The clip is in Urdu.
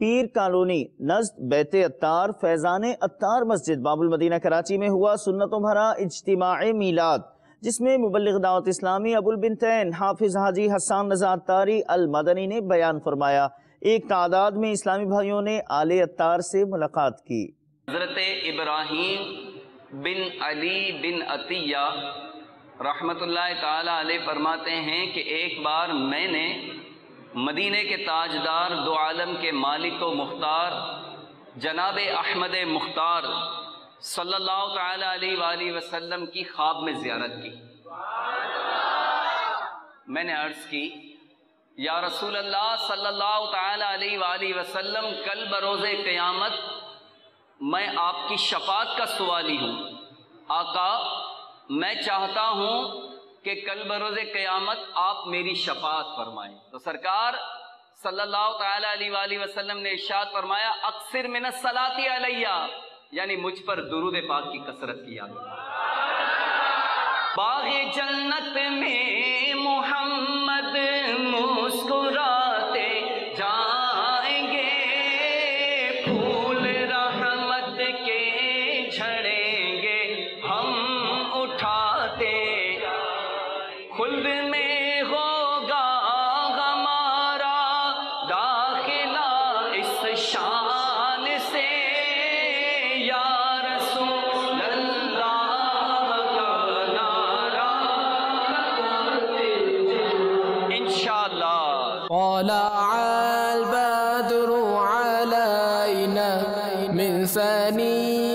پیر کالونی نزد بیت عطار فیضان عطار مسجد باب المدینہ کراچی میں ہوا سنتوں بھرا اجتماع میلاد، جس میں مبلغ دعوت اسلامی ابو البنتین حافظ حاجی حسان رضا عطاری المدنی نے بیان فرمایا۔ ایک تعداد میں اسلامی بھائیوں نے آل عطار سے ملاقات کی۔ حضرت ابراہیم بن علی بن عطیہ رحمت اللہ تعالی علیہ فرماتے ہیں کہ ایک بار میں نے مدینے کے تاجدار دو عالم کے مالک و مختار جناب احمد مختار صلی اللہ تعالی علیہ وآلہ وسلم کی خواب میں زیارت کی۔ میں نے عرض کی یا رسول اللہ صلی اللہ تعالی علیہ وآلہ وسلم، کل بروز قیامت میں آپ کی شفاعت کا سوالی ہوں۔ آقا میں چاہتا ہوں کہ کل بروز قیامت آپ میری شفاعت فرمائیں۔ تو سرکار صلی اللہ تعالی علیہ وآلہ وسلم نے ارشاد فرمایا اکثر من الصلاۃ علیہ، یعنی مجھ پر درود پاک کی کثرت کیا۔ باغ جنت میں محمد مسکراتے جائیں گے، پھول رحمت کے جھڑیں گے ہم اٹھاتے، خلد میں ہوگا ہمارا داخلہ اس شان سے، یا رسول اللہ کا نعرہ انشاءاللہ۔ طلع البدر علينا من ثني